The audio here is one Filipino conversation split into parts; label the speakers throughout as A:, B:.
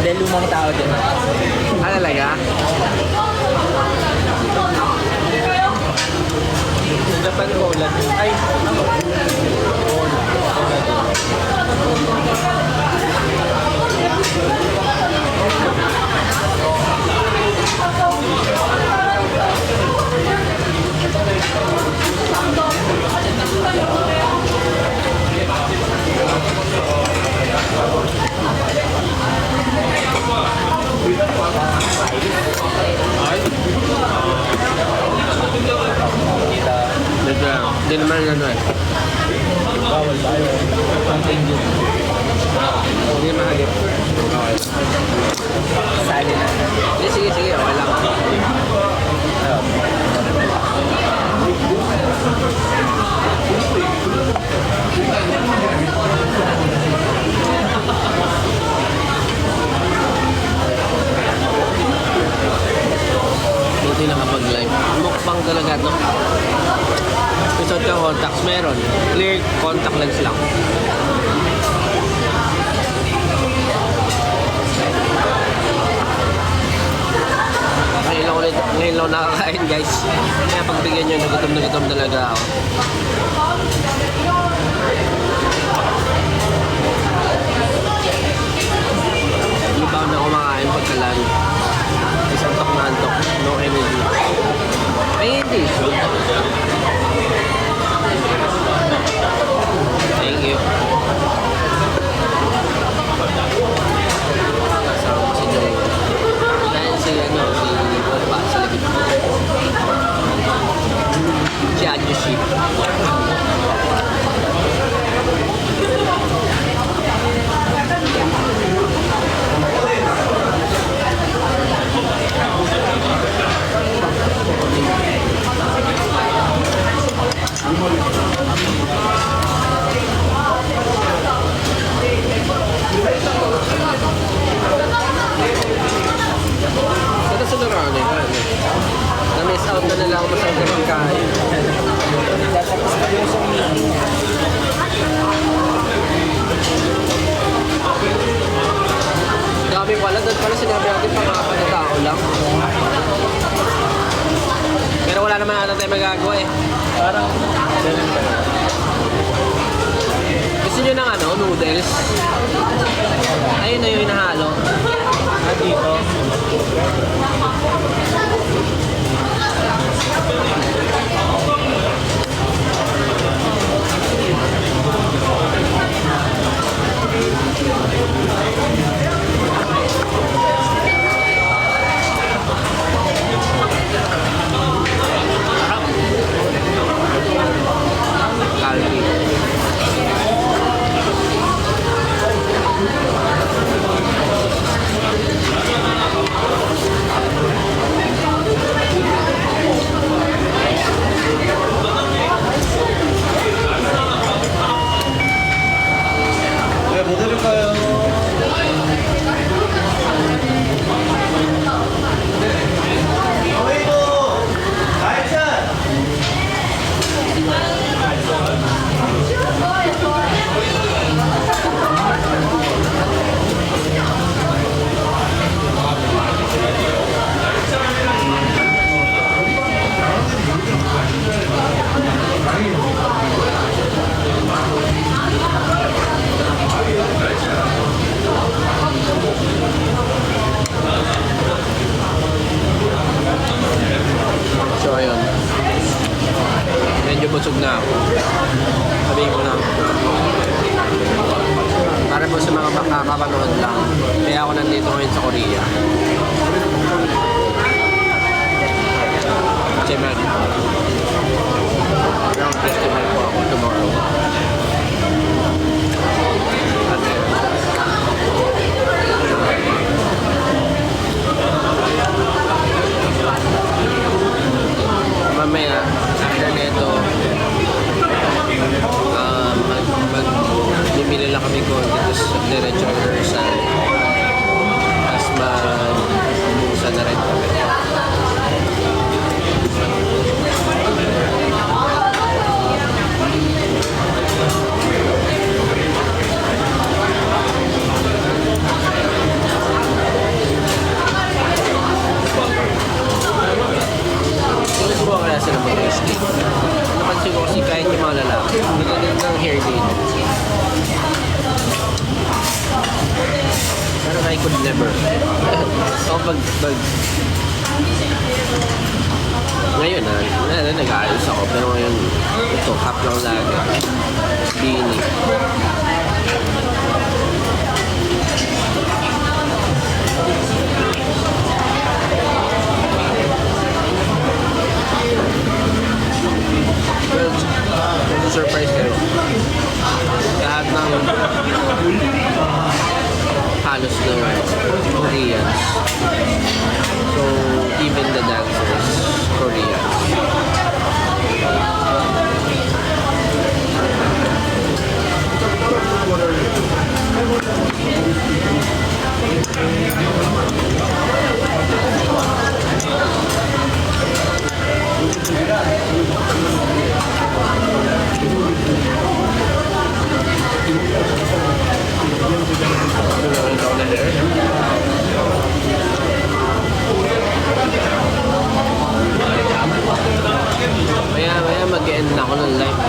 A: Dahil lumang tao din.
B: Ah, talaga?
A: Sa Japan ko ulan. Ay, ano?
B: Dito lang. Hindi naman ano eh.
A: Bawal ba yun? Continue.
B: Hindi mahagip. Okay.
A: Sali na.
B: Hindi, sige, sige. Okay lang. Buti nakapag-live. Mukbang talaga to. Episode ka contacts meron. Clear contact lens lang. Ngayon lang nakakain guys. Kaya pagbigyan nyo, na gutom talaga ako. Hindi pa ako na kumakain pagkalan. Isang tok na antok. No energy. Ay hindi. Thank you. Kasama ko si Joey. Dahil si Papa sa likod ko. Si Adjushi. Ito sa Dorane, na-miss out na nila ako masarap na pagkain.
A: Tatapos na yung sa meeting.
B: Dami pala, doon pala sinabi natin pang-apat na tao lang. Pero wala naman ata tayo magagawa eh.
A: Parang, ganun pa.
B: Gusto nyo ng ano, noodles? Ayun na yung hinahalo.
A: Ah, dito.
B: Kalki.
A: 네, 뭐 드릴까요? 어이구, 날찬!
B: So ayun. Medyo busog na ako. Sabihin ko lang. Para po sa mga makakapanood lang. Kaya ako nandito ngayon sa Korea. Japan. Round festival po ako tomorrow. At mamaya, after nito, bibili lang kami ko tapos diretso rehearsal. Tapos mag-umusan na rin kami. I could never. So ngayon nag-aayos ako, pero ngayon ito, half lang lagi. Bini. Well, surprise kayo. Lahat ng halos ng Koreans. So, even the dancers, Koreans. Maya mag-end na ako ng live.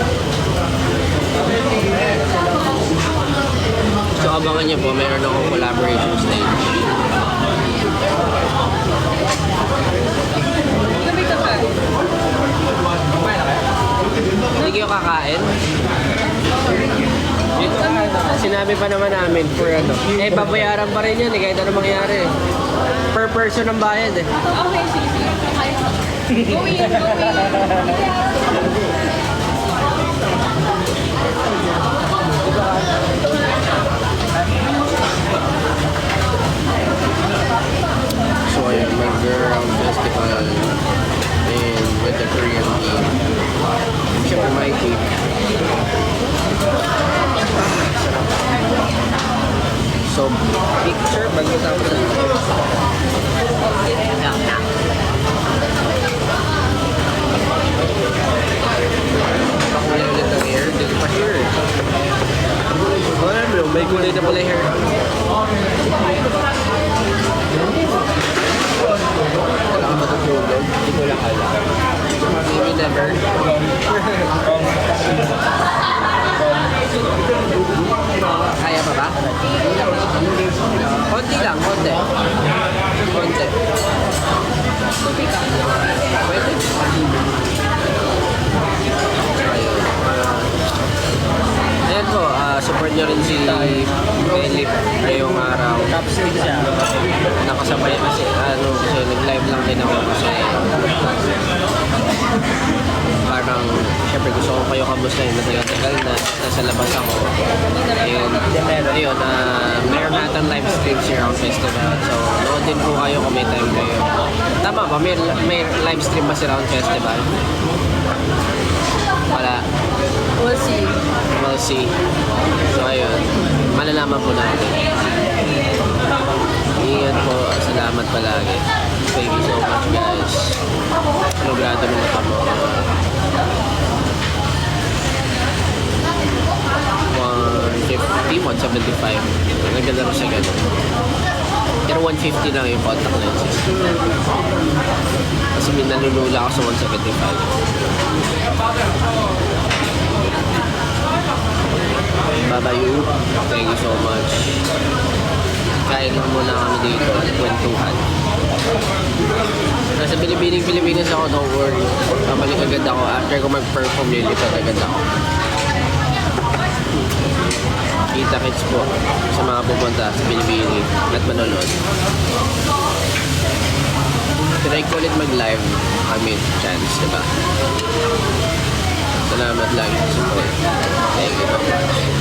B: So abangan niyo po, mayroon akong collaboration stage. Hindi kayo kakain? Sinabi pa naman namin for ano. Eh, babayaran pa rin yan eh, kahit ano mangyari. Per person ang bayad eh.
C: Okay, sige. Go in, go in.
B: So ayun, mag-round festival and with the Korean team. Siyempre my team. So, picture bago tapos na. Pakulay ulit ang hair. Dito pa hair. Ano, may kulay na pala hair. Wala ka matutulog. Hindi ko lang alam. Maybe never. Kaya pa ba? Konti lang, konti. Konti. Pwede. Ayan po, support nyo rin si Philip ngayong araw. Nakasabay kasi, kasi nag-live lang din ako kasi parang, syempre gusto ko kayo kamustahin, matagal-tagal na, nasa labas ako. Ayun, meron natin live stream si Round Festival. So, nood din po kayo kung may time kayo. Tama ba? May live stream ba si Round Festival? Wala.
C: We'll see.
B: We'll see. So, ayun. Malalaman po natin. Ingat po. Salamat palagi. Thank you so much, guys. Logrado ng mata mo. 150, 175. Naglalaro siya ganun. Pero 150 lang yung contact lenses. Kasi may nalulula ako sa 175. Bye-bye. Thank you so much. Kain lang muna kami dito at kwentuhan. Nasa Pilipinas ako, don't worry. Babalik agad ako. After ko mag-perform, lilipat agad ako. Kita-kits po sa mga pupunta sa Pilipini at manonood. Try ko ulit mag-live. Chance, diba? Salamat lagi sa support. Thank you so much.